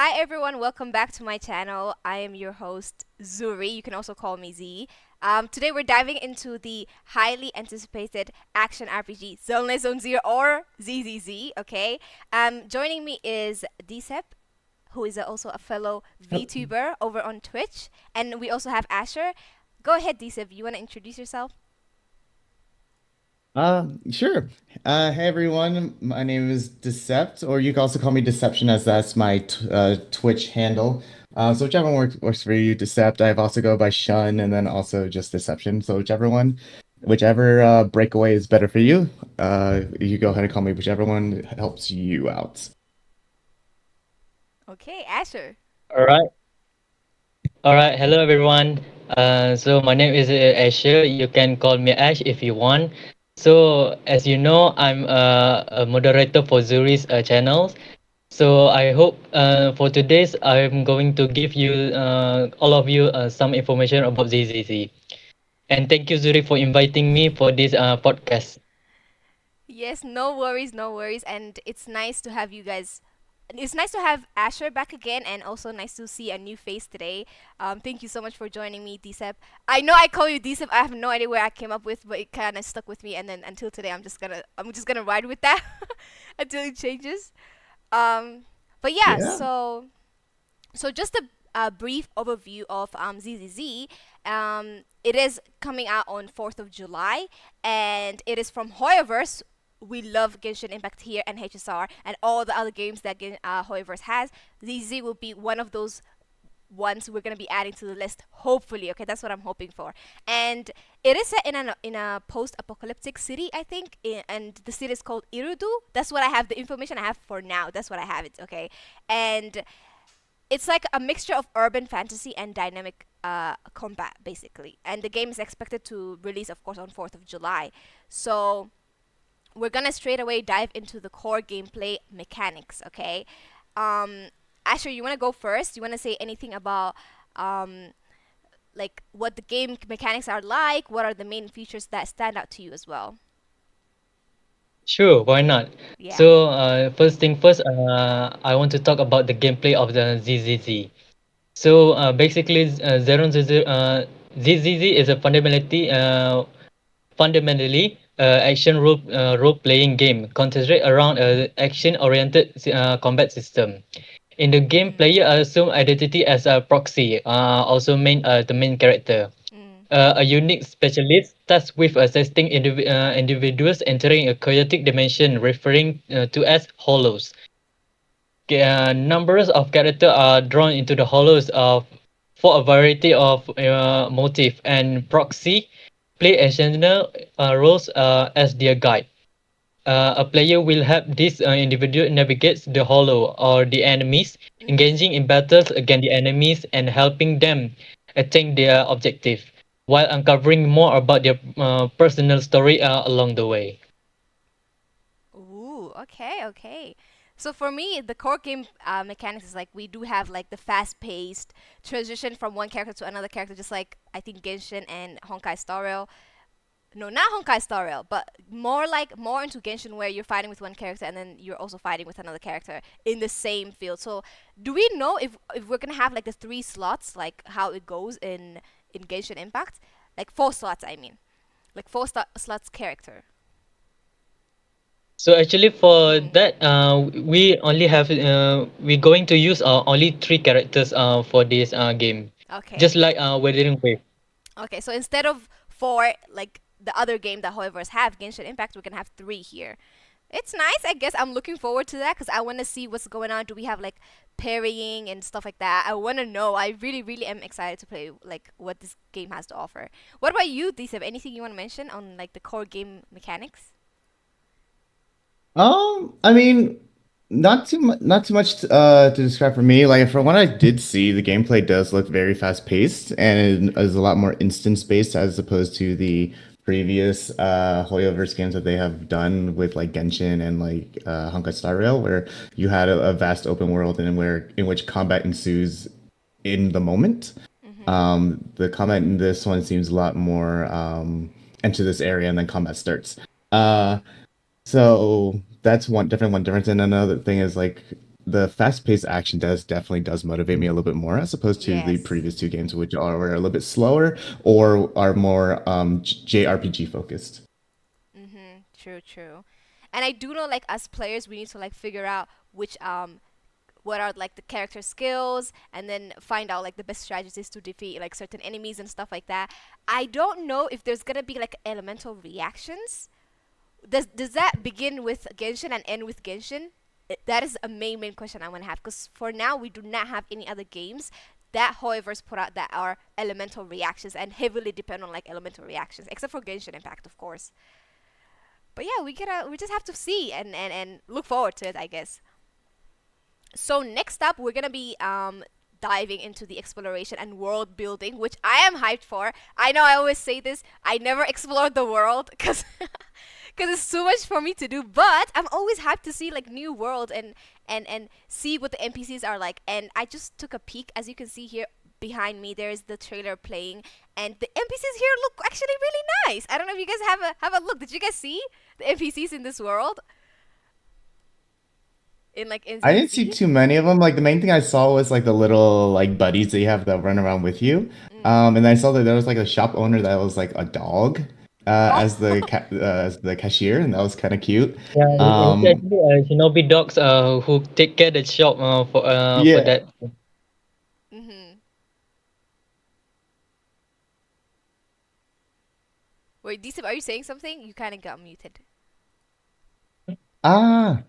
Hi everyone, welcome back to my channel. I am your host Zuri. You can also call me Z. Today we're diving into the highly anticipated action RPG ZENLESS Zone Zero or ZZZ. Okay. Joining me is Decep, who is also a fellow Oh, VTuber over on Twitch, and we also have Asher. Go ahead, Decep. You want to introduce yourself? sure. Hey everyone, my name is Decept, or you can also call me Deception, as that's my t Twitch handle. So whichever one works for you, Decept. I've also go by Shun, and then also just Deception. So whichever breakaway is better for you, you go ahead and call me whichever one helps you out. Okay, Asher. All right. All right. Hello, everyone. So my name is Asher. You can call me Ash if you want. So as you know, I'm a moderator for Zuri's channels. So I hope for today's, I'm going to give you all of you some information about ZZZ. And thank you, Zuri, for inviting me for this podcast. Yes, no worries, no worries. And it's nice to have you guys. It's nice to have Asher back again, and also nice to see a new face today. Thank you so much for joining me, Decep. I know I call you Decep. I have no idea where I came up with, but it kind of stuck with me. And then until today, I'm just gonna ride with that until it changes. Um, but yeah, Yeah. so just a brief overview of ZZZ. It is coming out on 4th of July, and it is from Hoyoverse. We love Genshin Impact here and HSR and all the other games that Hoyoverse has. ZZ will be one of those ones we're gonna be adding to the list. Hopefully, okay, that's what I'm hoping for. And it is set in a post-apocalyptic city, I think, and the city is called Irudu. That's what I have. The information I have for now. That's what I have. It okay, and it's like a mixture of urban fantasy and dynamic combat, basically. And the game is expected to release, of course, on 4th of July. So we're gonna straight away dive into the core gameplay mechanics, okay? Um, Asher, you wanna go first? You wanna say anything about um, like what the game mechanics are like? What are the main features that stand out to you as well? Sure, why not? Yeah. So first thing first, I want to talk about the gameplay of the ZZZ. So basically, ZZZ is a fundamentally action role playing game concentrated around a action oriented combat system. In the game, Mm. player assume identity as a proxy, also the main character. Mm. A unique specialist tasked with assisting individuals entering a chaotic dimension, referring to as hollows. Numbers of characters are drawn into the hollows for a variety of motive, and proxy play essential roles as their guide. A player will help this individual navigate the hollow or the enemies, Mm-hmm. engaging in battles against the enemies and helping them attain their objective, while uncovering more about their personal story along the way. Ooh, okay, okay. So for me, the core game mechanics is like we do have like the fast-paced transition from one character to another character, just like I think Genshin and Honkai Star Rail. No, not Honkai Star Rail, but more into Genshin where you're fighting with one character and then you're also fighting with another character in the same field. So do we know if we're gonna have like the three slots, like how it goes in Genshin Impact, like four slots? I mean, like slots character. So actually, for Mm. that, we're going to use only three characters for this game, Okay. just like Weathering Wave. Okay, so instead of four, like the other game that however's have, Genshin Impact, we can have three here. It's nice, I guess. I'm looking forward to that because I want to see what's going on. Do we have like parrying and stuff like that? I want to know. I really, really am excited to play like what this game has to offer. What about you, Decep? Anything you want to mention on like the core game mechanics? I mean, not too much to describe for me. Like from what I did see, the gameplay does look very fast paced and it is a lot more instance based as opposed to the previous Hoyoverse games that they have done with like Genshin and like Honkai Star Rail, where you had a vast open world and in which combat ensues in the moment. Mm-hmm. The combat in this one seems a lot more enter this area and then combat starts. Uh, so that's one difference. And another thing is like the fast-paced action definitely does motivate me a little bit more as opposed to the Yes. previous two games, which are were a little bit slower or are more JRPG focused. Mm-hmm. True, true. And I do know, like, as players, we need to like figure out which what are like the character skills, and then find out like the best strategies to defeat like certain enemies and stuff like that. I don't know if there's gonna be like elemental reactions. Does that begin with Genshin and end with Genshin? That is a main question I want to have, because for now we do not have any other games that however's put out that are elemental reactions and heavily depend on like elemental reactions, except for Genshin Impact, of course. But yeah, we just have to see and look forward to it, I guess. So next up, we're gonna be diving into the exploration and world building, which I am hyped for. I know I always say this. I never explored the world because because it's too much for me to do. But I'm always hyped to see like new worlds and see what the NPCs are like. And I just took a peek, as you can see here behind me. There's the trailer playing, and the NPCs here look actually really nice. I don't know if you guys have a look. Did you guys see the NPCs in this world in like in I didn't see ZZ? too many of them. Like the main thing I saw was like the little like buddies that you have that run around with you. Mm. And I saw that there was like a shop owner that was like a dog as Oh. as the cashier, and that was kind of cute. Yeah, it's Mm. Um, actually Shinobi dogs who take care the shop for yeah. that. Mhm. Wait, Decep, are you saying something? You kind of got muted. Ah.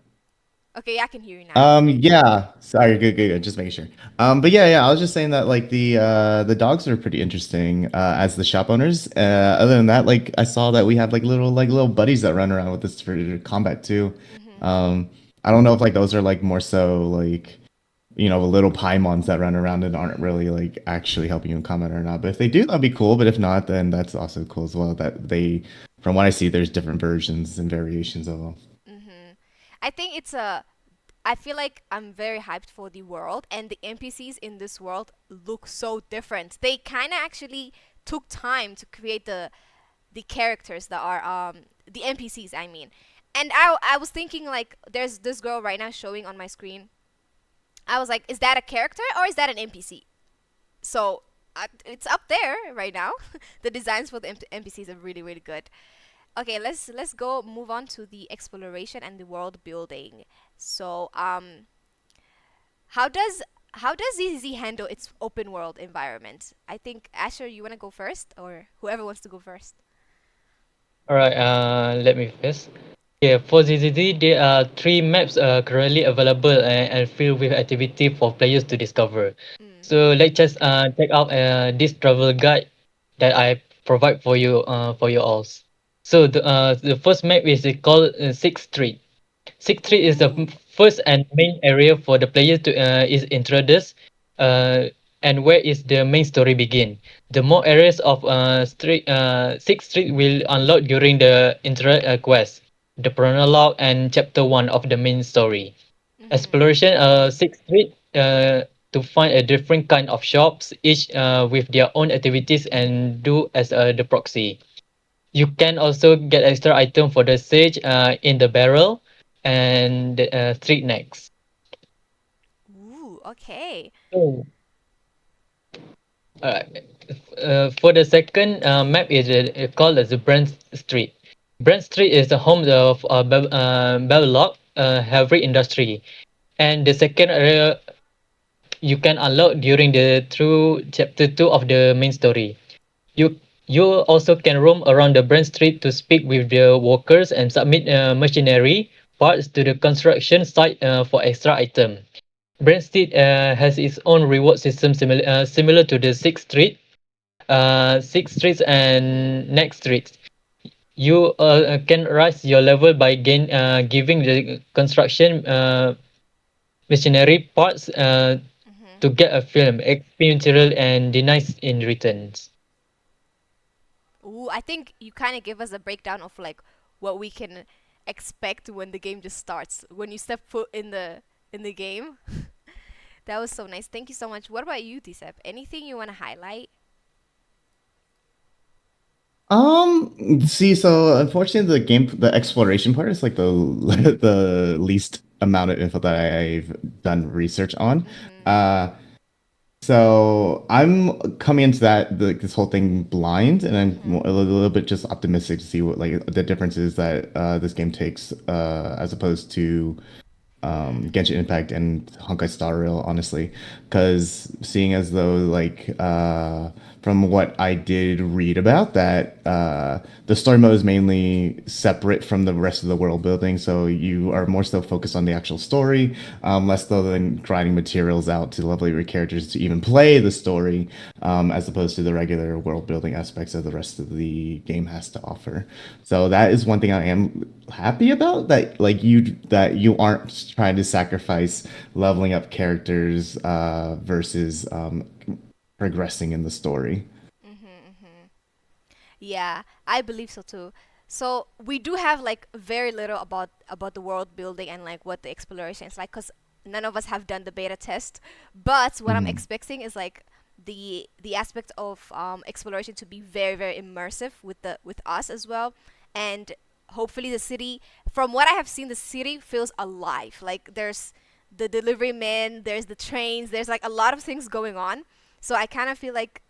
Okay, I can hear you now. Yeah. Sorry, good. Just making sure. But yeah, I was just saying that like the dogs are pretty interesting as the shop owners. Other than that, like I saw that we have like little buddies that run around with us for combat too. Mhm. Um, I don't know if like those are like more so like little Paimons that run around and aren't really like actually helping you in combat or not. But if they do, that'd be cool. But if not, then that's also cool as well. That they, from what I see, there's different versions and variations of them. Mhm. I think it's a. I feel like I'm very hyped for the world, and the NPCs in this world look so different. They kind of actually took time to create the characters that are the NPCs. I mean, and I was thinking like, there's this girl right now showing on my screen. I was like, is that a character or is that an NPC? So it's up there right now. The designs for the NPCs are really really good. Okay, let's go move on to the exploration and the world building. So how does ZZ handle its open world environment? I think Asher, you wanna go first, or whoever wants to go first. All right, let me first. Yeah, for ZZZ, there are three maps currently available and filled with activity for players to discover. Mm. So let's just check out this travel guide that I provide for you all. So the first map is called Sixth Street. Sixth Street is the Ooh. first and main area for the player to is introduced, uh, and where is the main story begin. The more areas of Sixth Street will unlock during the intro quest, the prologue, and chapter one of the main story. Mhm. Exploration Sixth Street to find a different kind of shops, each with their own activities and do as the proxy. You can also get extra item for the sage in the barrel and street next. Ooh. Okay. So, uh, for the second map is called as the Brent Street. Brent Street is the home of Babylon heavy industry, and the second area you can unlock during the through chapter two of the main story. You you also can roam around the Brent Street to speak with the workers and submit machinery parts to the construction site for extra item. Brent Street has its own reward system similar to the Sixth Streets and Next Streets. You can rise your level by giving the construction machinery parts Mhm. to get a film, experiential and denies in returns. Ooh. I think you kind of give us a breakdown of like what we can expect when the game just starts. When you step foot in the game. That was so nice. Thank you so much. What about you, Decep? Anything you want to highlight? See, so unfortunately, the exploration part is like the the least amount of info that I've done research on. Mhm. Uh, so I'm coming into this whole thing blind, and I'm Mhm. a little bit just optimistic to see what like the differences that this game takes as opposed to Mhm. Genshin Impact and Honkai Star Rail, honestly, because seeing as though like from what I did read about that the story mode is mainly separate from the rest of the world building, so you are more so focused on the actual story, less so than grinding materials out to level your characters to even play the story, as opposed to the regular world building aspects that the rest of the game has to offer. So that is one thing I am happy about, that like you aren't trying to sacrifice leveling up characters versus progressing in the story. Mhm. Mhm. Yeah, I believe so too. So we do have like very little about the world building and like what the exploration is like, because none of us have done the beta test. But what I'm Mhm. expecting is like the aspect of exploration to be very very immersive with us as well, and hopefully the city. From what I have seen, the city feels alive. Like there's the delivery man, there's the trains, there's like a lot of things going on. So I kind of feel like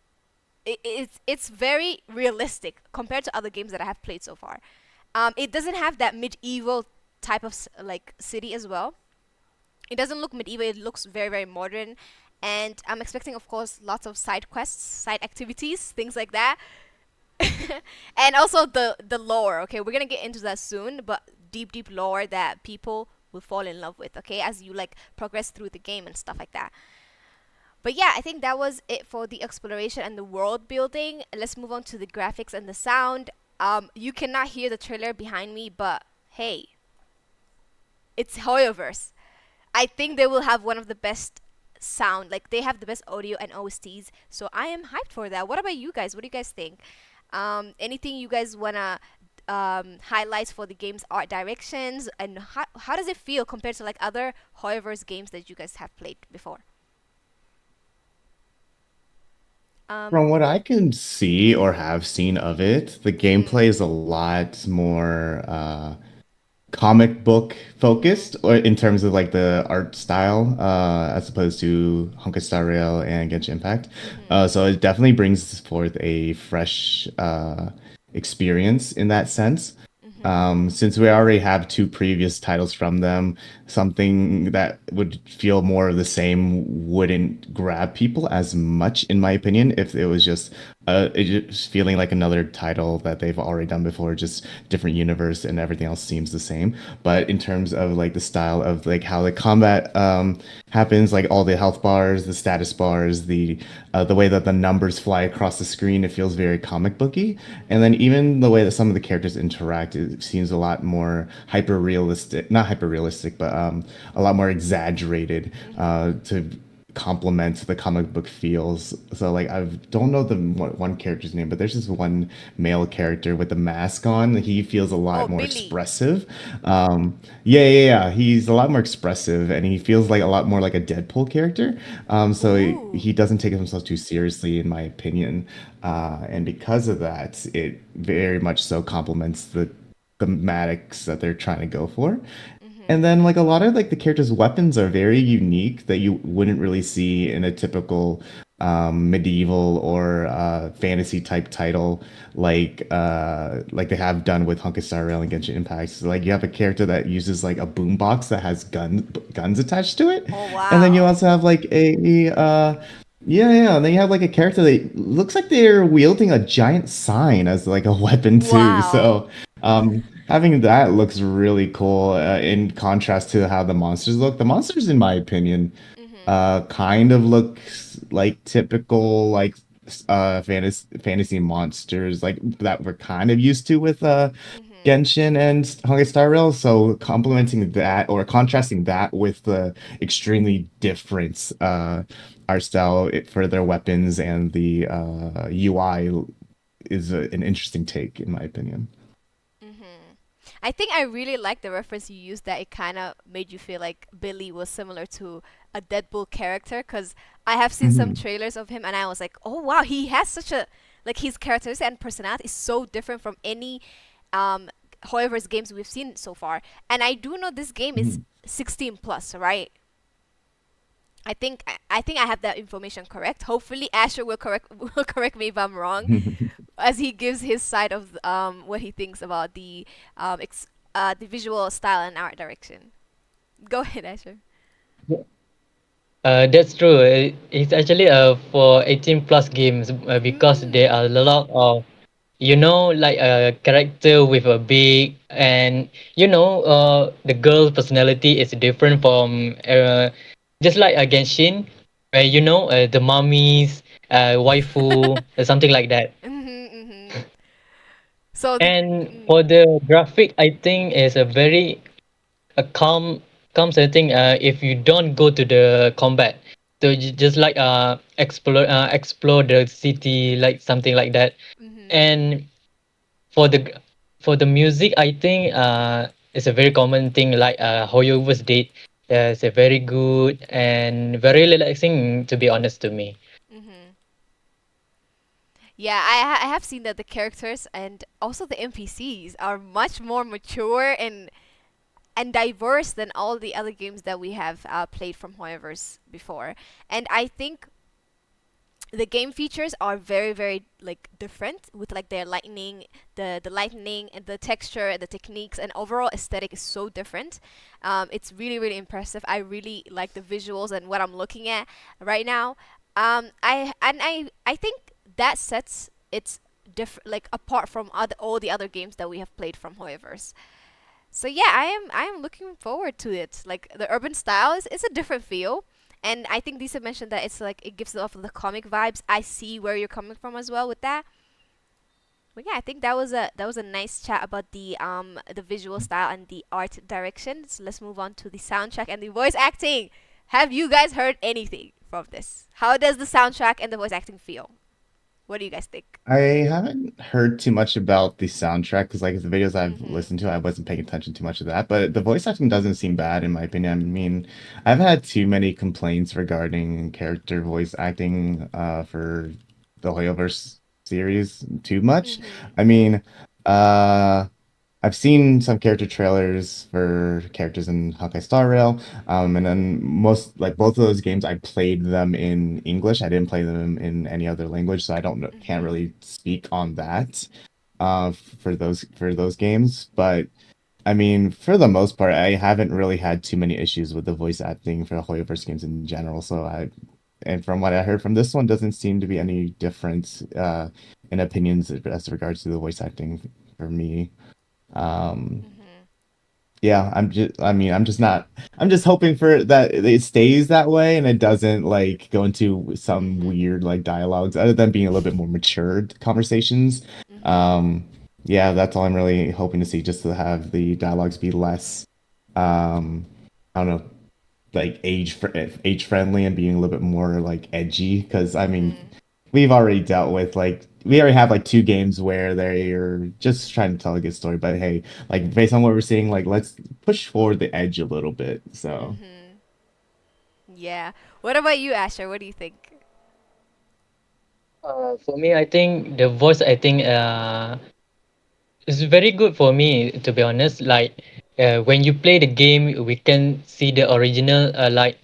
it's very realistic compared to other games that I have played so far. It doesn't have that medieval type of like city as well. It doesn't look medieval. It looks very very modern, and I'm expecting, of course, lots of side quests, side activities, things like that, and also the lore. Okay, we're gonna get into that soon, but deep lore that people will fall in love with. Okay, as you like progress through the game and stuff like that. But yeah, I think that was it for the exploration and the world building. Let's move on to the graphics and the sound. You cannot hear the trailer behind me, but hey, it's Hoyoverse. I think they will have one of the best sound. Like they have the best audio and OSTs. So I am hyped for that. What about you guys? What do you guys think? Anything you guys wanna highlight for the game's art directions, and how does it feel compared to like other Hoyoverse games that you guys have played before? From Um. what I can see or have seen of it, the Mhm. gameplay is a lot more comic book Mhm. focused, or in terms of like the art style, as opposed to Honkai Star Rail and Genshin Impact. Mhm. So it definitely brings forth a fresh experience in that sense. Mhm. Since we already have two previous titles from them, something that would feel more of the same wouldn't grab people as much, in my opinion, if it was just it just feeling like another title that they've already done before, just different universe and everything else seems the same. But in terms of like the style of like how the combat happens, like all the health bars, the status bars, the way that the numbers fly across the screen, it feels very comic booky. And then even the way that some of the characters interact, it seems a lot more hyper realistic, not hyper realistic, but a lot more exaggerated Mhm. to complement the comic book feels. So like I don't know the one character's name, but there's this one male character with the mask on. He feels a Oh, lot more Billy. expressive. Yeah. He's a lot more expressive, and he feels like a lot more like a Deadpool character. So Ooh. he doesn't take himself too seriously, in my opinion. And because of that, it very much so complements the thematics that they're trying to go for. And Mhm. then like a lot of like the characters' weapons are very unique that you wouldn't really see in a typical medieval or fantasy type title like they have done with Honkai Star Rail and Genshin Impact. So like you have a character that uses like a boombox that has guns attached to it, Oh and then you wow. also have like yeah. And then you have like a character that looks like they're wielding a giant sign as like a weapon too. Wow. So having that looks really cool in contrast to how the monsters look. The monsters, in my opinion, Mhm. kind of look like typical like fantasy monsters like that we're kind of used to with Mhm. Genshin and Honkai Star Rail. So complementing that or contrasting that with the extremely different art style for their weapons and the UI is an interesting take, in my opinion. Mhm. I think I really like the reference you used, that it kind of made you feel like Billy was similar to a Deadpool character, because I have seen some Mhm. trailers of him and I was like, "Oh wow, he has such a like his characteristics and personality is so different from any um However's games we've seen so far." And I do know this game is Mhm. 16 plus, right? I think I have that information correct. Hopefully Asher will correct will correct me if I'm wrong, as he gives his side of what he thinks about the visual style and art direction. Go ahead, Asher. That's true. It's actually for 18 plus games because Mm. there are a lot of like a character with a big and the girl personality is different from just like a Genshin, where the mummies, waifu, something like that. Mhm. Mhm. So the. And Mm. for the graphic, I think is a very a calm setting if you don't go to the combat, so you just like explore the city, like something like that. Mhm. And for the for the music, I think it's a very common thing, like Hoyover's did. It's a very good and very relaxing, to be honest to me. Mhm. Yeah, I have seen that the characters and also the NPCs are much more mature and diverse than all the other games that we have played from Hoyoverse before. And I think the game features are very very like different with like their lightning, the lightning and the texture and the techniques and overall aesthetic is so different. It's really really impressive. I really like the visuals and what I'm looking at right now. I think that sets its different like apart from other all the other games that we have played from Hoyoverse. So yeah, I am looking forward to it. Like the urban style is a different feel, and I think Lisa mentioned that it's like it gives off the comic vibes. I see where you're coming from as well with that. But yeah, I think that was a nice chat about the visual style and the art direction. So let's move on to the soundtrack and the voice acting. Have you guys heard anything from this? How does the soundtrack and the voice acting feel? What do you guys think? I haven't heard too much about the soundtrack because, like, the videos I've Mhm. listened to, I wasn't paying attention too much to that. But the voice acting doesn't seem bad, in my opinion. I mean, I've had too many complaints regarding character voice acting for the Hoyoverse series too much. Mhm. I mean, uh, I've seen some character trailers for characters in Honkai Star Rail, and then most like both of those games, I played them in English. I didn't play them in any other language, so I don't know, can't Mhm. really speak on that for those games. But I mean, for the most part, I haven't really had too many issues with the voice acting for the Hoyoverse games in general. And from what I heard from this one, doesn't seem to be any difference in opinions as regards to the voice acting for me. Um, Mhm. yeah, I'm just not, I'm just hoping for that it stays that way and it doesn't like go into some Mhm. weird like dialogues other than being a little bit more matured conversations. Mhm. Um, yeah, that's all I'm really hoping to see, just to have the dialogues be less, um, I don't know, like age friendly and being a little bit more like edgy. Because I mean, Mhm. we've already dealt with like we already have like two games where they're just trying to tell a good story. But hey, like based on what we're seeing, like let's push forward the edge a little bit. So Mhm. Yeah. What about you, Asher? What do you think? For me, I think the voice acting is very good for me, to be honest. Like when you play the game, we can see the original, like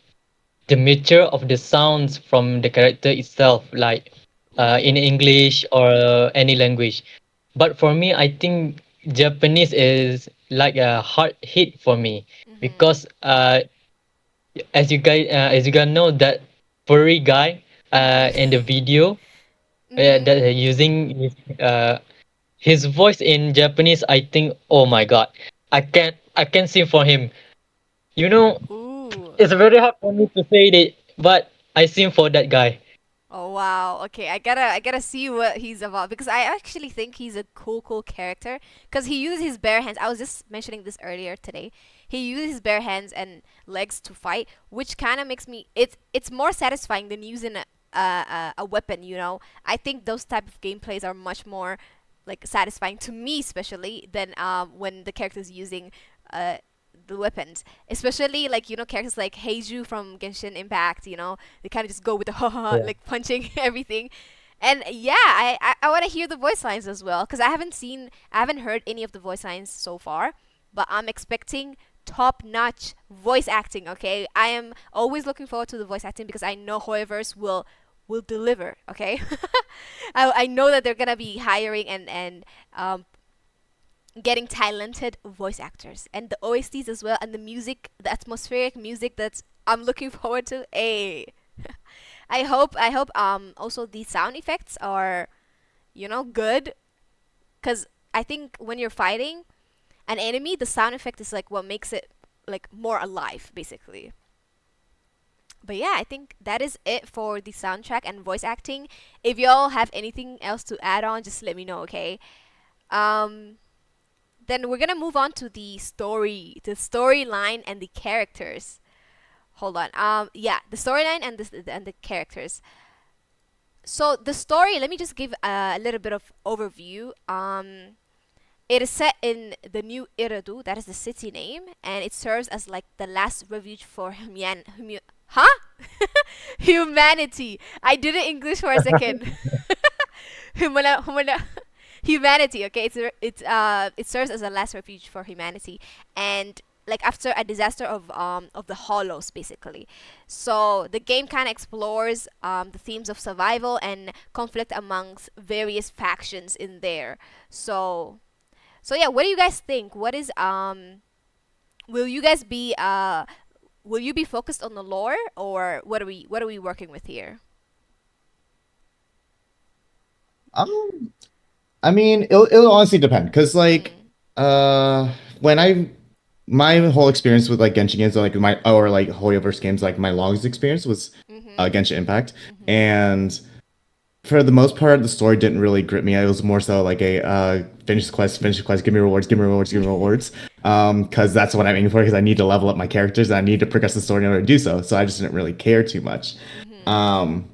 the nature of the sounds from the character itself, like in Mhm. English or any language. But for me, I think Japanese is like a hard hit for me Mhm. because as you guys know, that furry guy in the Mhm. video Mhm. that using his voice in Japanese, I think, oh my god, I can't sing for him. You know, Ooh. it's very hard for me to say it, but I sing for that guy. Oh wow. Okay, I gotta see what he's about because I actually think he's a cool character because he uses his bare hands. I was just mentioning this earlier today. He uses his bare hands and legs to fight, which kind of makes me it's more satisfying than using a weapon. I think those type of gameplays are much more like satisfying to me, especially than when the character's using uh the weapons, especially like characters like Heiju from Genshin Impact. They kind of just go with the ha ha ha, Yeah. like punching everything. And yeah, I want to hear the voice lines as well because I haven't heard any of the voice lines so far, but I'm expecting top-notch voice acting. Okay, I am always looking forward to the voice acting because I know Hoyoverse will deliver. Okay, I know that they're gonna be hiring and getting talented voice actors and the OSTs as well, and the music, the atmospheric music that I'm looking forward to. Hey, I hope also the sound effects are good, because I think when you're fighting an enemy, the sound effect is like what makes it like more alive, basically. But yeah, I think that is it for the soundtrack and voice acting. If y'all have anything else to add on, just let me know, okay? Um, then we're gonna move on to the storyline and the characters. Hold on. Yeah, the storyline and the characters. So the story, let me just give a little bit of overview. It is set in the new Eridu, that is the city name, and it serves as like the last refuge for huh? Humanity. I did it English for a second. Humana, humanity. Okay, it serves as a last refuge for humanity, and like after a disaster of the Hollows, basically. So the game kind of explores the themes of survival and conflict amongst various factions in there. So yeah, what do you guys think? What is will you guys be will you be focused on the lore, or what are we working with here? Um, I mean, it'll honestly depend because like Mm. uh when I my whole experience with like Genshin games like my or like Hoyoverse games like my longest experience was Mhm. Genshin Impact, Mhm. and for the most part the story didn't really grip me. It was more so like a finish the quest, give me rewards, give me rewards, give me rewards. Because that's what I'm aiming for because I need to level up my characters and I need to progress the story in order to do so. So I just didn't really care too much. Mhm. Um,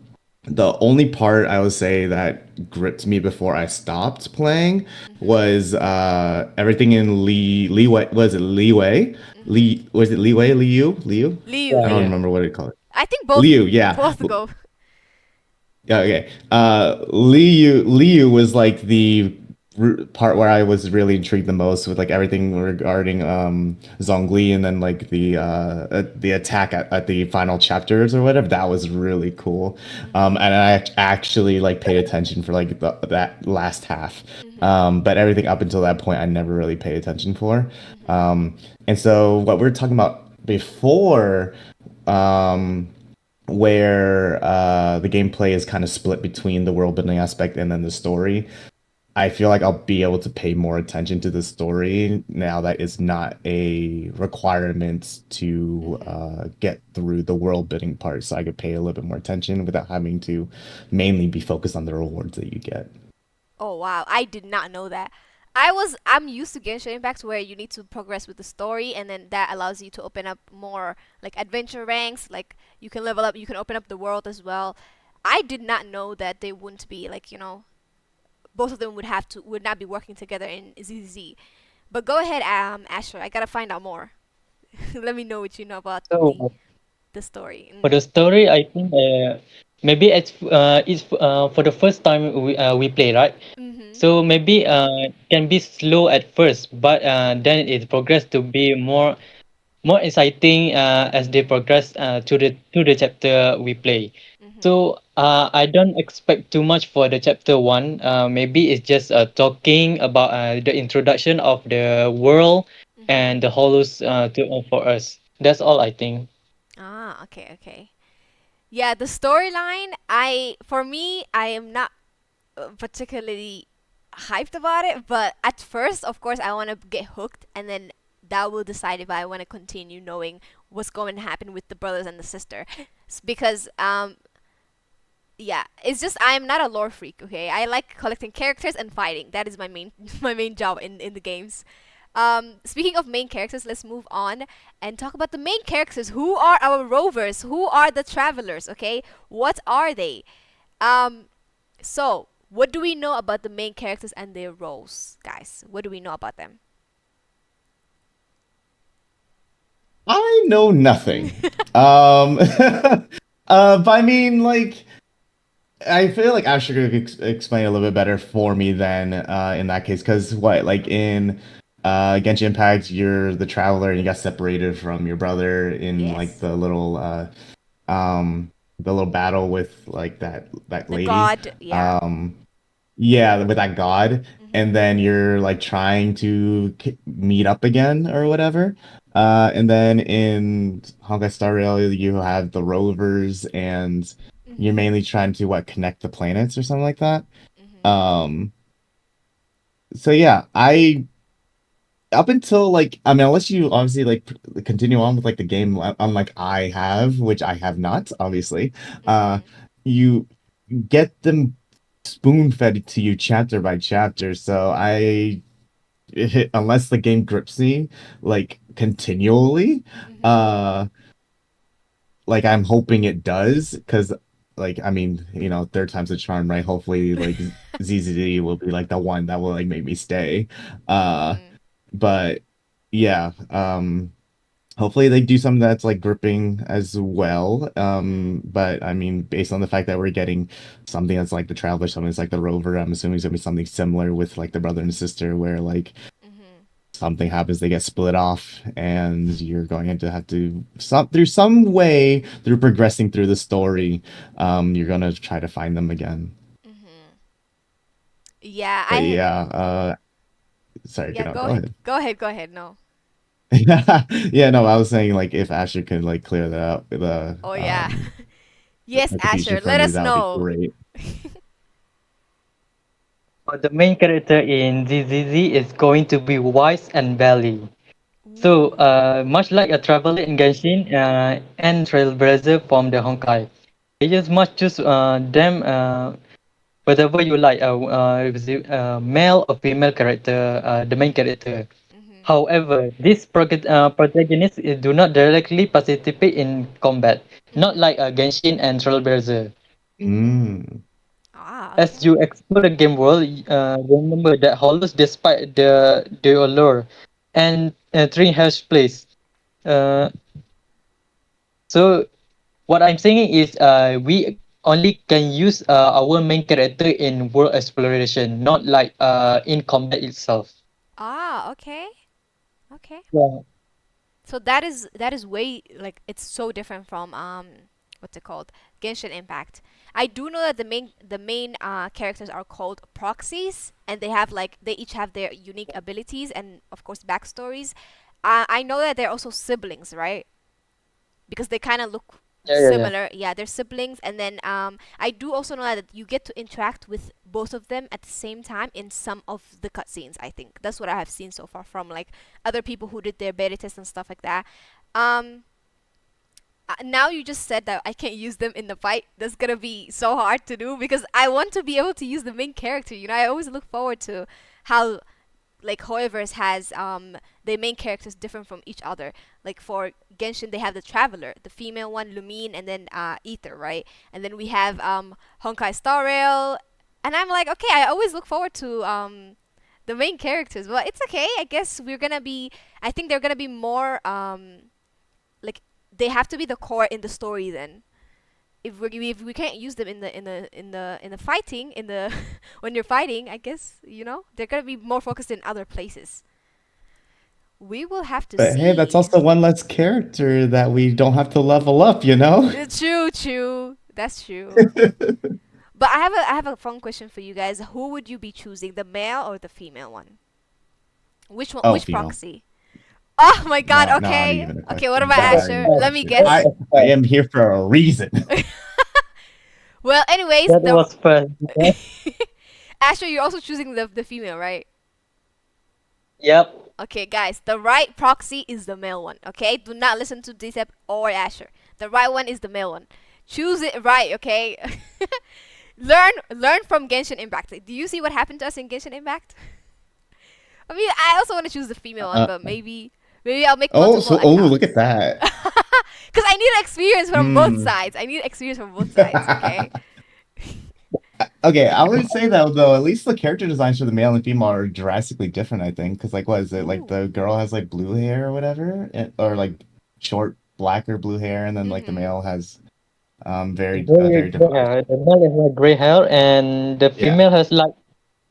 the only part I would say that gripped me before I stopped playing Mhm. was everything in Leeway. Was it Leeway? Mhm. Was it Leeway? Liu? Liu, Yeah, I don't yeah. Liu. remember what it called. I think both Liu, yeah. both go. Yeah, okay. Liu was like the part where I was really intrigued the most with like everything regarding Zhongli and then like the attack at the final chapters or whatever. That was really cool. Mhm. And I actually like paid attention for like that last half. Mhm. But everything up until that point I never really paid attention for. Mhm. Um, and so what we're talking about before um where the gameplay is kind of split between the world building aspect and then the story. I feel like I'll be able to pay more attention to the story now that it's not a requirement to Mhm. get through the world building part. So I could pay a little bit more attention without having to mainly be focused on the rewards that you get. Oh wow, I did not know that. I'm used to Genshin Impact where you need to progress with the story, and then that allows you to open up more like adventure ranks, like you can level up, you can open up the world as well. I did not know that they wouldn't be like, both of them would not be working together in ZZ. But go ahead, Asher. I gotta find out more. Let me know what you know about the So the story. for the story, I think maybe it's for the first time we play, right? Mhm. So maybe can be slow at first, but then it progress to be more exciting as they Mhm. progress to the chapter we play. Mhm. So I don't expect too much for the chapter one. Maybe it's just talking about the introduction of the world Mhm. and the hollows for us. That's all I think. Ah, okay, okay. Yeah, the storyline, for me, I am not particularly hyped about it, but at first, of course, I want to get hooked, and then that will decide if I want to continue knowing what's going to happen with the brothers and the sister. Because yeah, it's just I'm not a lore freak, okay? I like collecting characters and fighting. That is my main my main job in the games. Speaking of main characters, let's move on and talk about the main characters. Who are our rovers? Who are the travelers? Okay, what are they? Um, so what do we know about the main characters and their roles, guys? What do we know about them? I know nothing. But I mean, like, I feel like Asher could explain a little bit better for me than in that case, because what, like in Genshin Impact, you're the traveler and you got separated from your brother in like Yes. um the little battle with like that The lady. god, yeah. Um yeah, with that god. Mhm. And then you're like trying to meet up again or whatever. And then in Honkai Star Rail, you have the rovers and you're Mhm. mainly trying to what connect the planets or something like that. Mhm. Um so yeah, I up until like I mean unless you obviously like continue on with like the game unlike I have, which I have not obviously, uh Mhm. you get them spoon fed to you chapter by chapter. So unless the game grips me like continually, Mhm. uh like I'm hoping it does because like I mean third time's a charm, right? Hopefully like ZZZ will be like the one that will like make me stay. uh Mhm. but yeah, hopefully they do something that's like gripping as well. Mhm. But I mean, based on the fact that we're getting something that's like the Traveler, something that's like the Rover, I'm assuming it's gonna be something similar with like the brother and sister, where like Mhm. something happens, they get split off, and you're going to have to through some way through progressing through the story, you're gonna try to find them again. Mhm. Yeah, But I yeah, sorry, yeah, go go ahead. ahead. Go ahead. Go ahead. No. Yeah, no, I was saying like if Asher could like clear that up, Oh yeah. Yes, the confusion Asher, for let me, us that would be know. great. The main character in ZZZ is going to be Wise and Valley. So, Ooh. much like a traveler in Genshin and Trailblazer from the Honkai, you just must choose them whatever you like, is it, male or female character, the main character. Mhm. However, these protagonists do not directly participate in combat, not Mhm. like Genshin and Trailblazer. Mm. Ah, As okay. you explore the game world, remember that hollows despite the allure and three has place. Uh, so what I'm saying is, we only can use our main character in world exploration, not like in combat itself. Ah, okay. Okay. Yeah, So that is way like it's so different from what's it called? Genshin Impact. I do know that the main characters are called proxies and they each have their unique abilities and of course backstories. I know that they're also siblings, right? Because they kind of look yeah, yeah, yeah. similar. Yeah, they're siblings, and then I do also know that you get to interact with both of them at the same time in some of the cutscenes. I think that's what I have seen so far from like other people who did their beta tests and stuff like that. Um, now you just said that I can't use them in the fight. That's gonna be so hard to do because I want to be able to use the main character. I always look forward to how like Hoyoverse has the main characters different from each other. Like for Genshin, they have the Traveler, the female one, Lumine, and then Ether, right? And then we have Honkai Star Rail, and I'm like, okay, I always look forward to the main characters. Well, it's okay. I guess we're gonna be. I think they're gonna be more like they have to be the core in the story then. If we can't use them in the fighting in the when you're fighting, I guess they're gonna be more focused in other places. We will have to But hey, that's see. also one less character that we don't have to level up, you know? True, true. That's true. But I have a fun question for you guys. Who would you be choosing, the male or the female one? Which one? Oh, Which female. proxy? Oh my God. No, not Okay. even a Okay. What question. about That was Asher? Sorry, fast. Let me Asher. That guess. was I fast. am here for a reason. Well, anyways, That the was fast. Asher, you're also choosing the female, right? Yep. Okay, guys, the right proxy is the male one. Okay, do not listen to Decep or Asher. The right one is the male one. Choose it right. Okay. Learn from Genshin Impact. Like, do you see what happened to us in Genshin Impact? I mean, I also want to choose the female one, Uh, but maybe I'll make oh, multiple so look at accounts. that. Because I need experience from both Hmm. sides. I need experience from both sides. Okay. Okay, I would say that though, at least the character designs for the male and female are drastically different, I think. Because like what is it? Like the Ooh. girl has like blue hair or whatever, or like short black or blue hair, and then like the Mhm. male has very Gray, different eyes. hair. The male has like gray hair, and the Yeah. female has like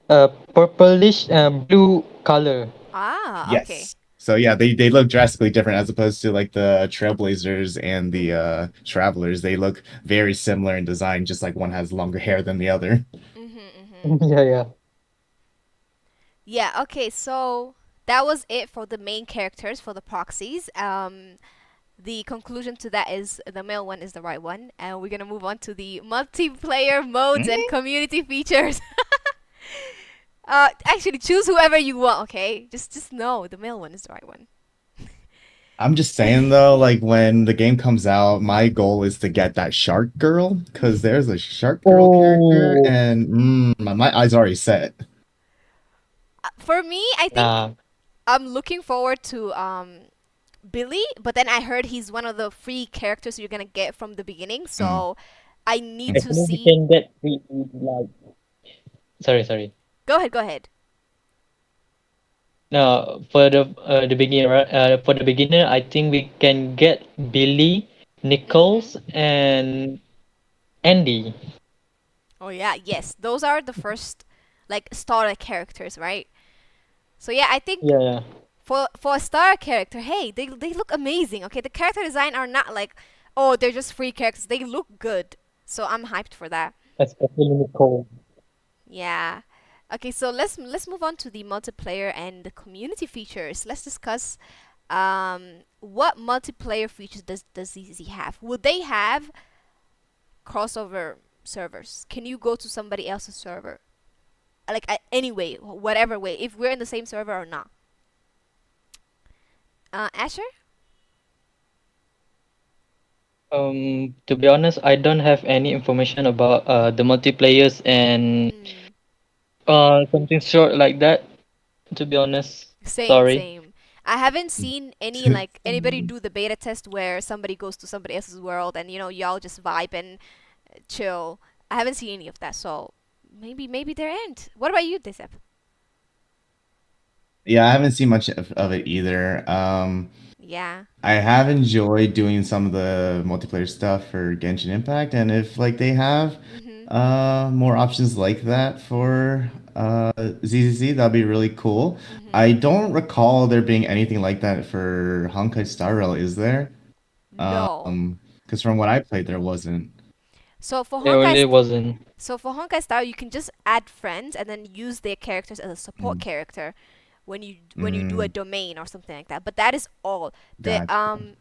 a purplish blue color. Ah, okay. Yes. So yeah, they look drastically different as opposed to like the Trailblazers and the Mhm. Travelers. They look very similar in design, just like one has longer hair than the other. Mhm. Mhm. Yeah, yeah. Yeah. Okay. So that was it for the main characters for the proxies. The conclusion to that is the male one is the right one, and we're gonna move on to the multiplayer modes and Mm, community features. Actually, choose whoever you want. Okay, just know the male one is the right one. I'm just saying though, like when the game comes out, my goal is to get that Shark Girl because there's a Shark Girl character, Oh, and my eyes already set. For me, I think nah. I'm looking forward to Billy, but then I heard he's one of the free characters you're gonna get from the beginning, Mm, so I need mm. to Actually, we see. can get like. Sorry, sorry. Go ahead, go ahead. No, for the beginner, right? For the beginner, I think we can get Billy, Mhm. Nichols, and Andy. Oh yeah, yes, those are the first like starter characters, right? So yeah, I think Yeah, yeah. for a star character, hey, they look amazing. Okay, the character design are not like, oh, they're just free characters. They look good, so I'm hyped for that. Especially Nicole. Yeah. Okay, so let's move on to the multiplayer and the community features. Let's discuss what multiplayer features does ZZ have? Would they have crossover servers? Can you go to somebody else's server? Like anyway, whatever way, if we're in the same server or not. Asher? To be honest, I don't have any information about the multiplayers and Mm. something short like that. To be honest, Same, sorry. same. I haven't seen any like anybody do the beta test where somebody goes to somebody else's world and y'all just vibe and chill. I haven't seen any of that, so maybe there ain't. What about you, Decep? Yeah, I haven't seen much of it either. Yeah. I have enjoyed doing some of the multiplayer stuff for Genshin Impact, and if like they have Mhm. more options like that for ZZZ, that'd be really cool. Mhm. I don't recall there being anything like that for Honkai Star Rail, is there? No. Because from what I played, there wasn't. So for There Honkai really wasn't. so for Honkai Star, you can just add friends and then use their characters as a support Mm, character when you do a mm, domain or something like that. But that is all. gotcha.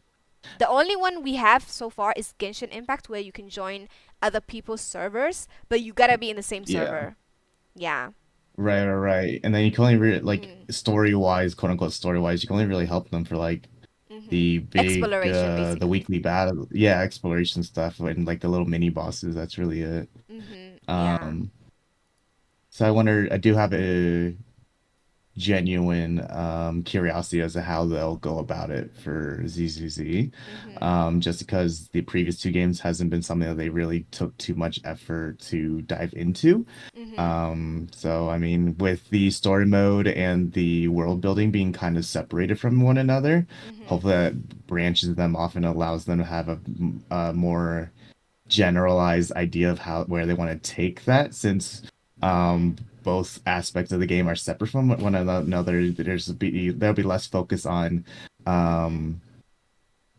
The only one we have so far is Genshin Impact, where you can join other people's servers, but you gotta be in the same Yeah. server. Yeah. Right. And then you can only like Mm. story wise, quote unquote story wise, you can only really help them for like Mhm. the big Exploration, the basically. weekly battle, yeah, exploration stuff and like the little mini bosses. That's really it. Mhm. Yeah. Um, so I wonder, I do have a genuine curiosity as to how they'll go about it for ZZZ. Mhm. Just because the previous two games hasn't been something that they really took too much effort to dive into. Mhm. So I mean, with the story mode and the world building being kind of separated from one another, Mhm. hopefully that branches them off and allows them to have a more generalized idea of how where they want to take that since Mhm. both aspects of the game are separate from one another. There'll be less focus on Mhm. um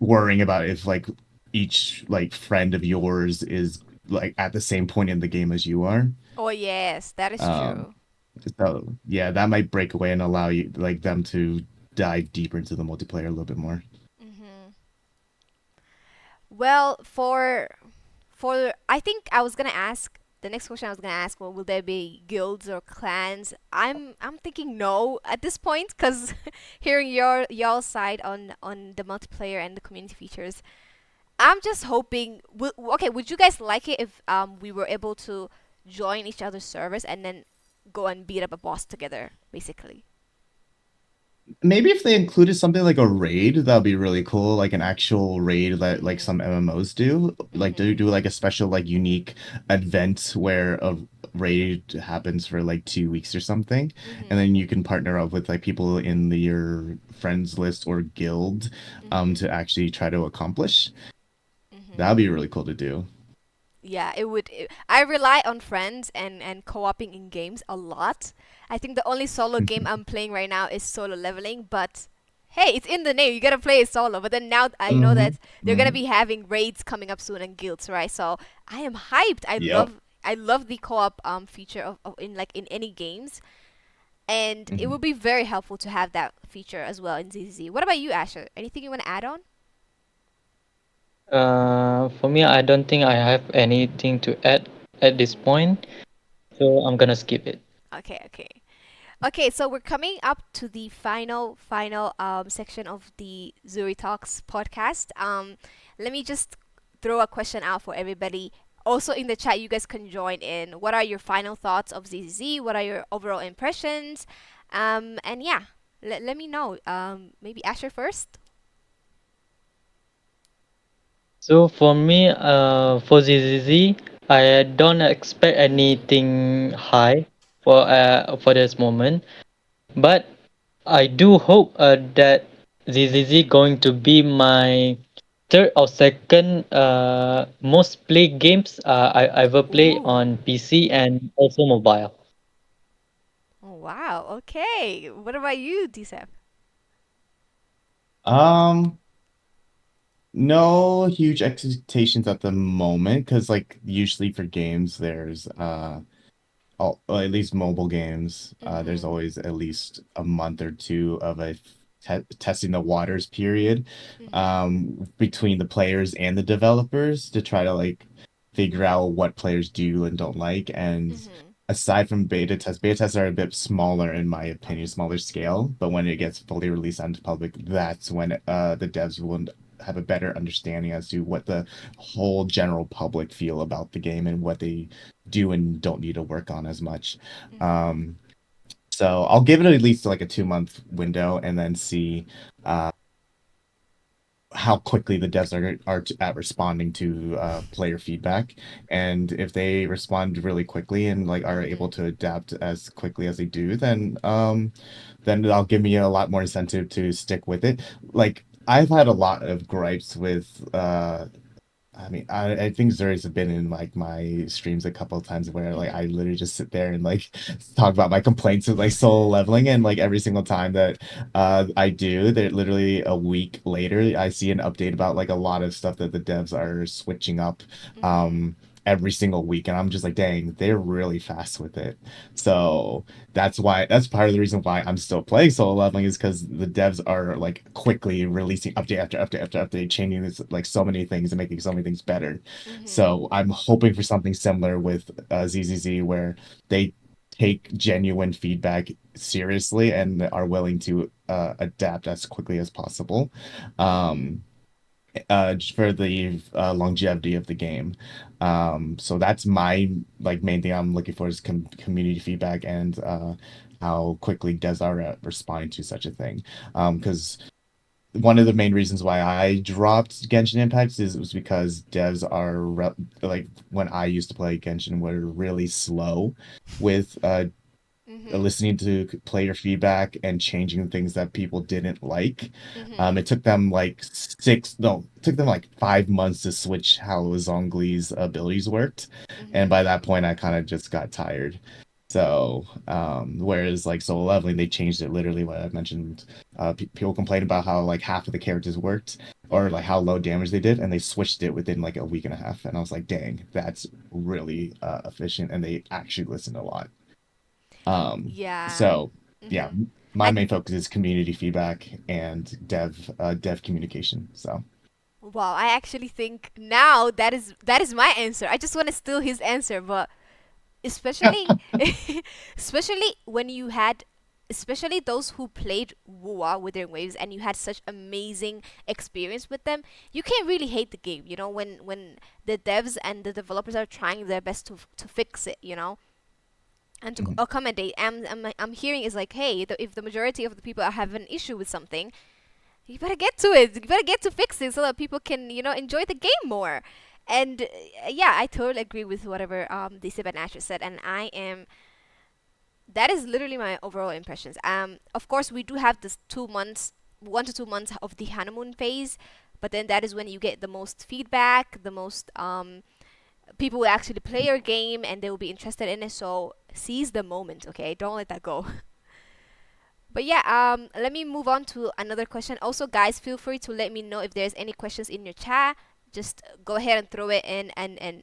worrying about if like each like friend of yours is like at the same point in the game as you are. Oh yes, that is um true. so yeah, that might break away and allow you like them to dive deeper into the multiplayer a little bit more. Mhm. Well, for I think I was gonna ask the next question I was gonna ask, well, will there be guilds or clans? I'm thinking no at this point, because hearing your side on the multiplayer and the community features, I'm just hoping. Okay, would you guys like it if we were able to join each other's servers and then go and beat up a boss together, basically? Maybe if they included something like a raid, that'd be really cool. Like an actual raid that like Mhm. some MMOs do. Like Mhm. do like a special like unique event where a raid happens for like 2 weeks or something, and Mhm. then you can partner up with like people in your friends list or guild, Mhm. to actually try to accomplish. Mhm. That'd be really cool to do. Yeah, it would. I rely on friends and co-oping in games a lot. I think the only solo game I'm playing right now is solo leveling, but hey, it's in the name. You gotta play it solo. But then now I know Hmm. that they're gonna Hmm. be having raids coming up soon and guilds, right? So I am hyped. Yep. I love the co-op feature of in like in any games, and it would Mhm. be very helpful to have that feature as well in ZZZ. What about you, Asher? Anything you want to add on? For me, I don't think I have anything to add at this point, so I'm gonna skip it. Okay, okay. Okay, so we're coming up to the final section of the Zuri Talks podcast. Let me just throw a question out for everybody. Also in the chat, you guys can join in. What are your final thoughts of ZZZ? What are your overall impressions? And yeah, let me know. Maybe Asher first. So for me, for ZZZ, I don't expect Mhm. anything high for this moment, but I do hope that ZZZ going to be my third or second most played games I ever play Ooh. on PC and also mobile. Oh, wow. Okay. What about you, Decep? Um, no huge expectations at the moment because like usually for games there's well, at least mobile games, there's Mhm. always at least a month or two of a testing the waters period Mhm. between the players and the developers to try to like figure out what players do and don't like. And Mhm. aside from beta tests are a bit smaller in my opinion, smaller scale. But when it gets fully released onto public, that's when the devs will have a better understanding as to what the whole general public feel about the game and what they do and don't need to work on as much. Mhm. Um, so I'll give it at least like a 2 month window and then see how quickly the devs at responding to player feedback, and if they respond really quickly and like are able Mhm. to adapt as quickly as they do, then that'll give me a lot more incentive to stick with it. Like I've had a lot of gripes with I mean, I think Zuri's been in like my streams a couple of times where like I Mhm. literally just sit there and like talk about my complaints with like solo leveling, and like every single time that I do, that literally a week later I see an update about like a lot of stuff that the devs are switching up Mhm. um every single week, and I'm just like, dang, they're really fast with it. So that's part of the reason why I'm still playing solo leveling, is because the devs are like quickly releasing update after update after update, changing this like so many things and making so many things better. Mhm. So I'm hoping for something similar with ZZZ, where they take genuine feedback seriously and are willing to adapt as quickly as possible. Mhm. Um, for the longevity of the game. So that's my like main thing I'm looking for is community feedback and how quickly devs are responding to such a thing. Because one of the main reasons why I dropped Genshin Impact is was because devs are like when I used to play Genshin were really slow with Mhm. listening to player feedback and changing things that people didn't like. Mhm. It took them like it took them like 5 months to switch how Zhongli's abilities worked. And by that Mhm. point, I kind of just got tired. So, whereas like solo leveling, they changed it literally. What I mentioned, people complained about how like half of the characters worked or like Mhm. how low damage they did, and they switched it within like a week and a half. And I was like, dang, that's really efficient, and they actually listened a lot. Um, Yeah. so yeah, Mhm. my I main focus is community feedback and dev communication. So Wow, I actually think now that is my answer. I just want to steal his answer, but especially especially when you had especially those who played WoA Withering Waves and you had such amazing experience with them, you can't really hate the game, when the devs and the developers are trying their best to fix it, and to mhm, accommodate. I'm hearing is like, hey, if the majority of the people have an issue with something, you better get to it. You better get to fix it so that people can, enjoy the game more. And yeah, I totally agree with whatever Decep and Asher said, and I am. That is literally my overall impressions. Of course, we do have this 2 months, 1 to 2 months of the honeymoon phase, but then that is when you get the most feedback, the most people will actually play your game and they will be interested in it. So seize the moment, okay? Don't let that go. But yeah, let me move on to another question. Also, guys, feel free to let me know if there's any questions in your chat. Just go ahead and throw it in and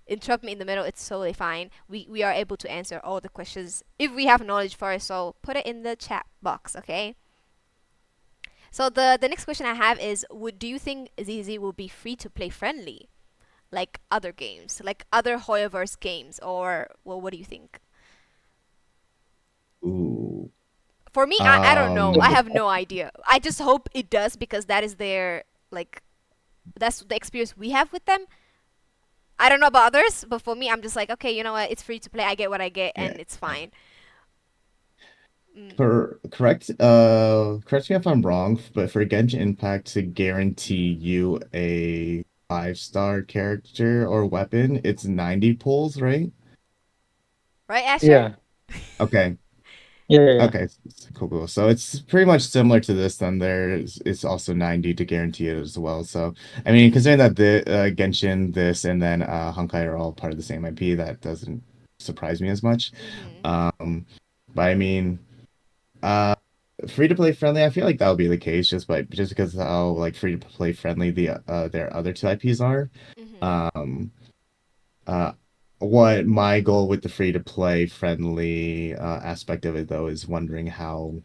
interrupt me in the middle. It's totally fine. We are able to answer all the questions if we have knowledge for it. So put it in the chat box, okay? So the next question I have is, would do you think ZZ will be free to play friendly, like other games, like other Hoyoverse games, or well, what do you think? Ooh. For me, I don't know. I have no idea. I just hope it does because that is their like that's the experience we have with them. I don't know about others, but for me, I'm just like, okay, you know what? It's free to play. I get what I get, Yeah. and it's fine. Mm. Correct me if I'm wrong, but for Genshin Impact to guarantee you a 5-star character or weapon, it's 90 pulls, right? Right, Asher? Yeah. Okay. Yeah, yeah, yeah. Okay, cool, cool. So it's pretty much similar to this. Then it's also 90 to guarantee it as well. So I mean, considering that the Genshin, this, and then Honkai are all part of the same IP, that doesn't surprise me as much. Mhm. Um, but I mean, uh, free to play friendly. I feel like that would be the case just because of how like free to play friendly their other two IPs are. Mhm. Um, uh, what my goal with the free to play friendly aspect of it though is wondering how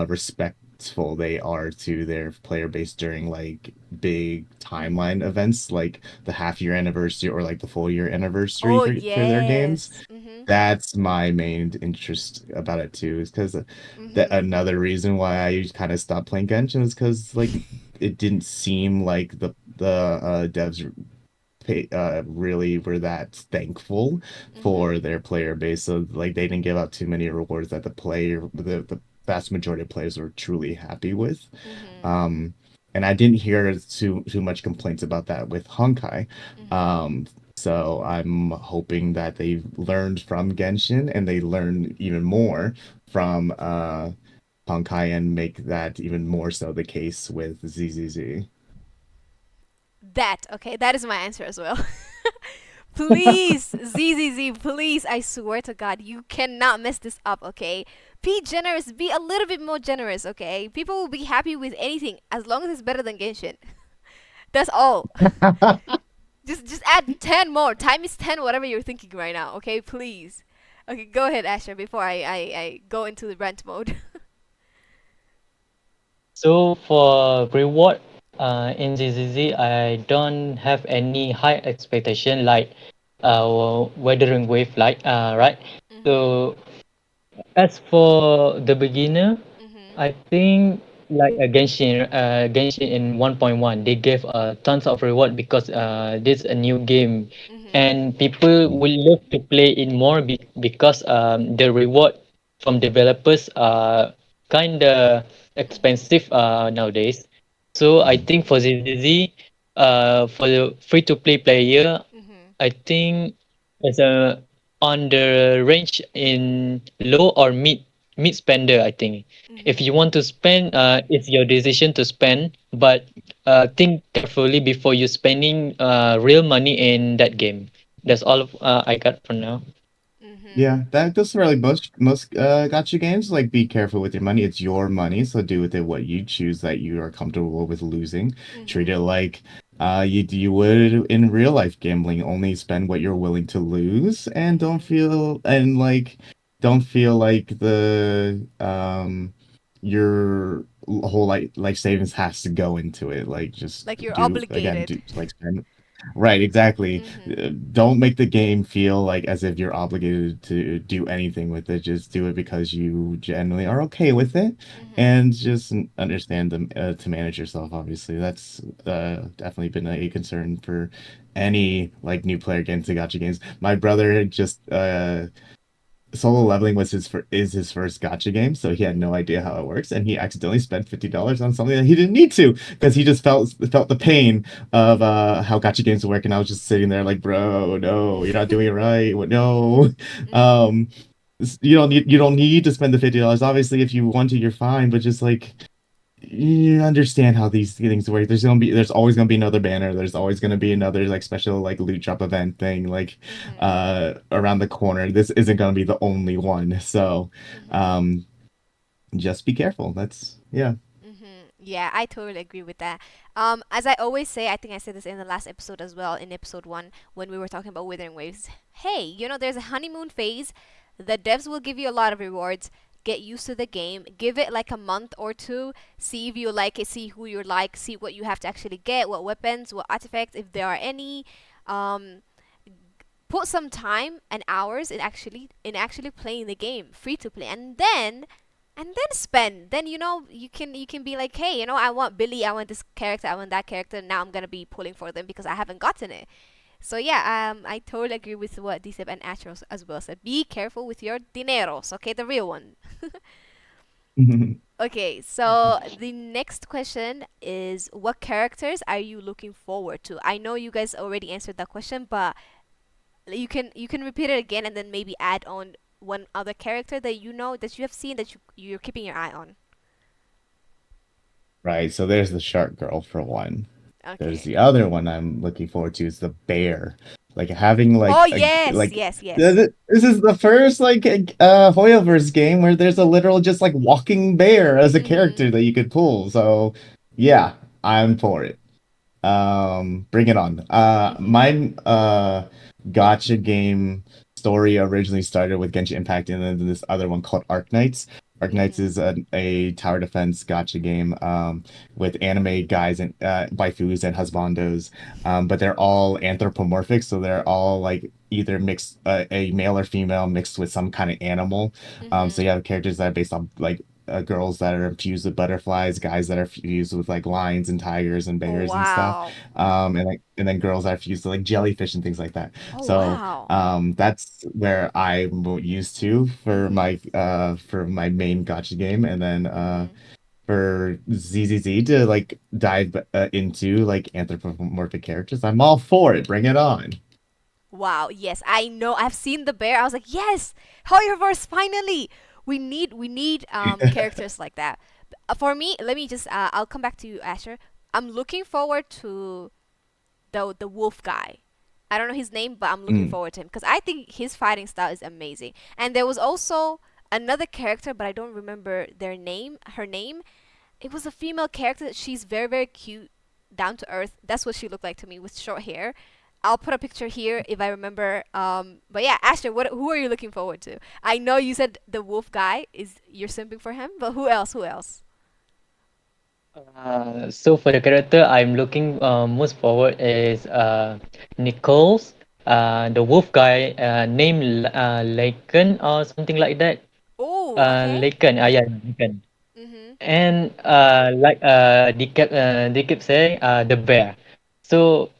respectful they are to their player base during like big timeline events like the half year anniversary or like the full year anniversary Oh for their games. yes. Mhm. That's my main interest about it too, is because that Mhm. another reason why I kind of stopped playing Genshin is because like it didn't seem like the devs really were that thankful for Mhm. their player base. So like they didn't give out too many rewards that the vast majority of players were truly happy with. Mhm. Um, and I didn't hear too much complaints about that with Honkai. Mhm. Um, so I'm hoping that they learned from Genshin and they learn even more from Honkai and make that even more so the case with ZZZ. That okay. That is my answer as well. Please, ZZZ, please, I swear to God, you cannot mess this up, okay? Be generous, be a little bit more generous, okay? People will be happy with anything as long as it's better than Genshin. That's all. Just add 10 more. Time is 10, whatever you're thinking right now, okay? Please. Okay, go ahead, Asher, before I go into the rant mode. So for reward, in ZZZ, I don't have any high expectation like weathering wave like right. Mhm. So as for the beginner, Mhm. I think like Genshin in 1.1, they gave tons of reward because this a new game, Mhm. and people will love to play it more because the reward from developers are kind of Mhm. expensive nowadays. So I think for ZZZ, for the free to play player, Mhm. I think it's a on the range in low or mid spender. I think if Mhm. you want to spend, it's your decision to spend, but think carefully before you spending real money in that game. That's all I got for now. Mhm. Yeah, that goes for like most gotcha games. Like, be careful with your money. It's your money, so do with it what you choose that you are comfortable with losing. Treat it Mhm. like you would in real life gambling. Only spend what you're willing to lose, and Mhm. don't feel like the your whole life savings has to go into it. Like, just Like you're do again, obligated. do like spend. Right, exactly. Mhm. Don't make the game feel like as if you're obligated to do anything with it. Just do it because you generally are okay with it, Mhm. and just understand them to manage yourself. Obviously, that's definitely been a concern for any like new player getting to gacha games. My brother just solo leveling was his first gotcha game, so he had no idea how it works, and he accidentally spent $50 on something that he didn't need to because he just felt the pain of how gotcha games work, and I was just sitting there like, bro, no, you're not doing it right. What? No, Mhm. um, you don't need to spend the $50. Obviously, if you want to, you're fine, but just like. you understand how these things work. There's always gonna be another banner. There's always gonna be another like special like loot drop event thing like Mhm. around the corner. This isn't gonna be the only one. So Mhm. um just be careful. That's yeah. Yeah, I totally agree with that. As I always say, I think I said this in the last episode as well, in episode one, when we were talking about Withering Waves. Hey, there's a honeymoon phase. The devs will give you a lot of rewards. Get used to the game. Give it like a month or two. See if you like it. See who you like. See what you have to actually get. What weapons. What artifacts, if there are any. Um, Put some time and hours in actually playing the game, free to play, and then spend. Then you can be like, hey, I want Billy, I want this character, I want that character. Now I'm gonna be pulling for them because I haven't gotten it. So yeah, I totally agree with what Decep and Atros as well said. Be careful with your dineros, okay, the real one. Okay, so the next question is, what characters are you looking forward to? I know you guys already answered that question, but you can repeat it again and then maybe add on one other character that that you have seen that you're keeping your eye on. Right. So there's the shark girl for one. There's Okay. the other one I'm looking forward to is the bear. Like having Oh, like a yes, like yes, yes. this is the first like Hoyoverse game where there's a literal just like walking bear as a Mhm. character that you could pull. So yeah, I'm for it. Bring it on. Mhm. My gotcha game story originally started with Genshin Impact and then this other one called Arknights. Arknights Mhm. is a tower defense gotcha game with anime guys and waifus and husbandos, but they're all anthropomorphic, so they're all like either mixed a male or female mixed with some kind of animal. So you Mhm. have characters that are based on like girls that are infused with butterflies, guys that are fused with like lions and tigers and Oh, bears and stuff, wow. and then girls that are fused to like jellyfish and things like that. Oh, So wow. that's where I'm used to Mhm. for my main gotcha game, and then Mhm. for ZZZ to like dive into like anthropomorphic characters, I'm all for it. Bring it on. Wow, yes, I know. I've seen the bear. I was like, yes, Hoyoverse, finally. We need characters like that. For me, let me just I'll come back to you, Asher. I'm looking forward to the wolf guy. I don't know his name, but I'm looking Mm. forward to him because I think his fighting style is amazing. And there was also another character, but I don't remember her name. It was a female character. She's very, very cute, down to earth. That's what she looked like to me with short hair. I'll put a picture here if I remember. But yeah, Ashley, who are you looking forward to? I know you said the wolf guy is you're simping for him, but who else? Who else? So for the character I'm looking most forward is Nichols, the wolf guy, named Laken or something like that. Oh, okay. Laken, yeah, Laken. Mhm. And like they kept saying, the bear. So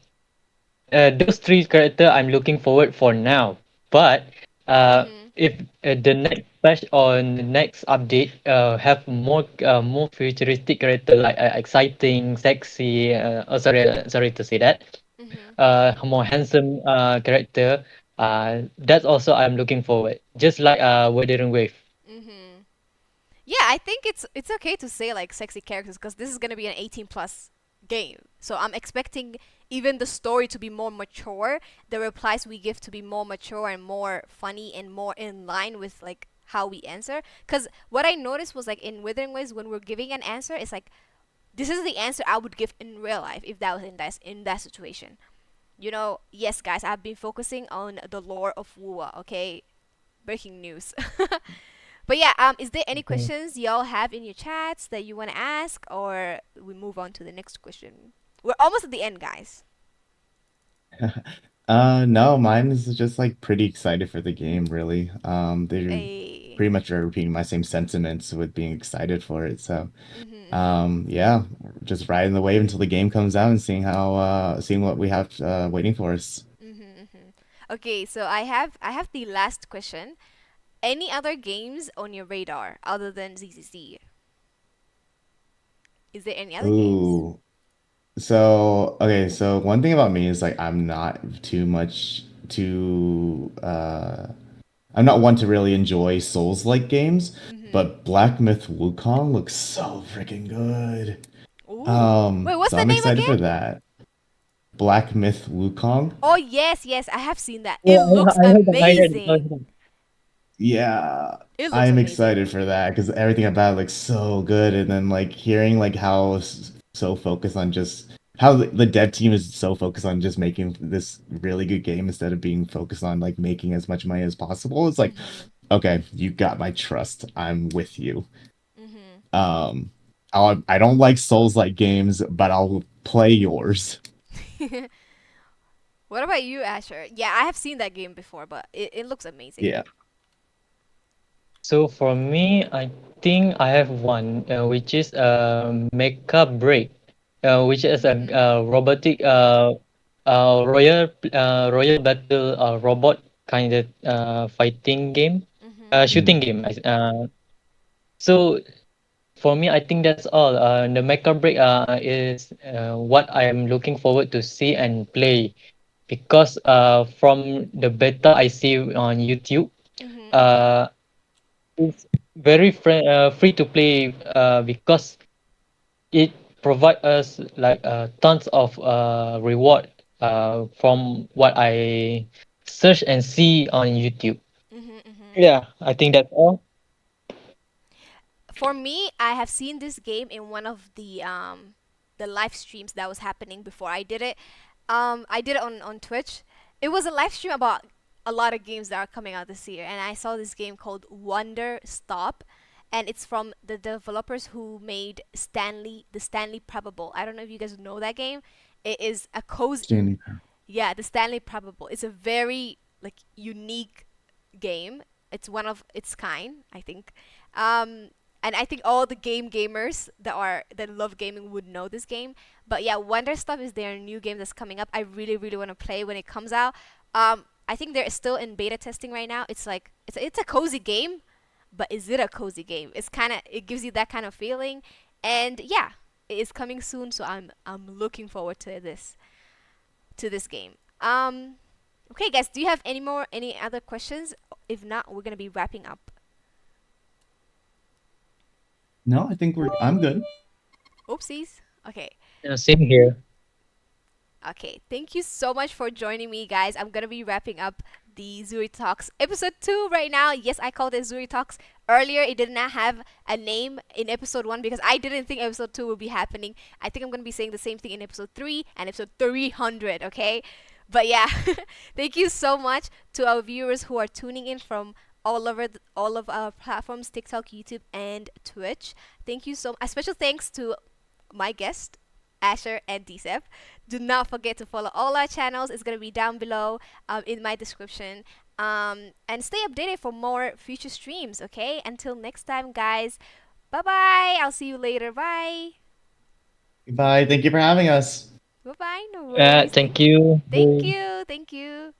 those three character I'm looking forward for now. But Mhm. if the next patch or the next update have more futuristic character like exciting, sexy, sorry to say that, Mhm. more handsome character, that's also I'm looking forward. Just like Wuthering Wave. Mhm. Yeah, I think it's okay to say like sexy characters because this is gonna be an 18 plus game. So I'm expecting even the story to be more mature, the replies we give to be more mature and more funny and more in line with like how we answer. Because what I noticed was like in Withering Waves when we're giving an answer, it's like this is the answer I would give in real life if that was in that situation. Yes, guys, I've been focusing on the lore of Wua. Okay, breaking news. But yeah, is there any Mm. questions y'all have in your chats that you want to ask, or we move on to the next question? We're almost at the end, guys. No, mine is just like pretty excited for the game, really. They A. pretty much are repeating my same sentiments with being excited for it. So, Mhm. Mhm. yeah, just riding the wave until the game comes out and seeing what we have waiting for us. Mhm. Mhm. Okay, so I have the last question. Any other games on your radar other than ZZZ? Is there any other games? Ooh. So, okay, so one thing about me is like I'm not too much too I'm not one to really enjoy Souls-like games, Mm-hmm. but Black Myth Wukong looks so freaking good. Ooh. Wait, what's So the I'm name excited for again? that. Black Myth Wukong. Oh yes, yes, I have seen that. It Oh, looks I heard that. I heard amazing. that. Yeah, It looks I'm amazing. excited for that because everything about it looks so good, and then like hearing like how so focused on just how the dev team is so focused on just making this really good game instead of being focused on like making as much money as possible. It's like, Mm-hmm. okay, you got my trust. I'm with you. Mm-hmm. Um, I don't like Souls-like games, but I'll play yours. What about you, Asher? Yeah, I have seen that game before, but it looks amazing. Yeah. So for me, I think I have one, which is Mecha Break, which is a Mm-hmm. robotic royal battle robot kind of fighting game, Mm-hmm. shooting Mm. game. So for me, I think that's all. The Mecha Break is what I am looking forward to see and play because from the beta I see on YouTube. Mm-hmm. Uh, it's very free to play because it provide us like tons of reward from what I search and see on YouTube. Mm-hmm. Mm-hmm. Yeah, I think that's all. For me, I have seen this game in one of the live streams that was happening before I did it. I did it on Twitch. It was a live stream about a lot of games that are coming out this year, and I saw this game called Wonder Stop, and it's from the developers who made the Stanley Probable. I don't know if you guys know that game. It is a cozy, Standing. yeah, the Stanley Probable. It's a very like unique game. It's one of its kind, I think. Um, and I think all the gamers that love gaming would know this game. But yeah, Wonder Stuff is their new game that's coming up. I really really want to play when it comes out. I think they're still in beta testing right now. It's like it's a cozy game, but is it a cozy game? It gives you that kind of feeling. And yeah, it is coming soon, so I'm looking forward to this game. Okay, guys, do you have any other questions? If not, we're gonna be wrapping up. No, I think I'm good. Oopsies. Okay. Same here. Okay. Thank you so much for joining me, guys. I'm gonna be wrapping up the Zuri Talks episode 2 right now. Yes, I called it Zuri Talks. Earlier, it did not have a name in episode 1 because I didn't think episode 2 would be happening. I think I'm gonna be saying the same thing in episode 3 and episode 300, okay? But yeah, thank you so much to our viewers who are tuning in from all of our platforms, TikTok, YouTube, and Twitch. Thank you so much. A special thanks to my guest, Asher and Decep. Do not forget to follow all our channels. It's going to be down below in my description. And stay updated for more future streams, okay? Until next time, guys. Bye bye. I'll see you later. Bye. Bye. Thank you for having us. Bye bye. No worries. Thank you. Thank you. Thank you.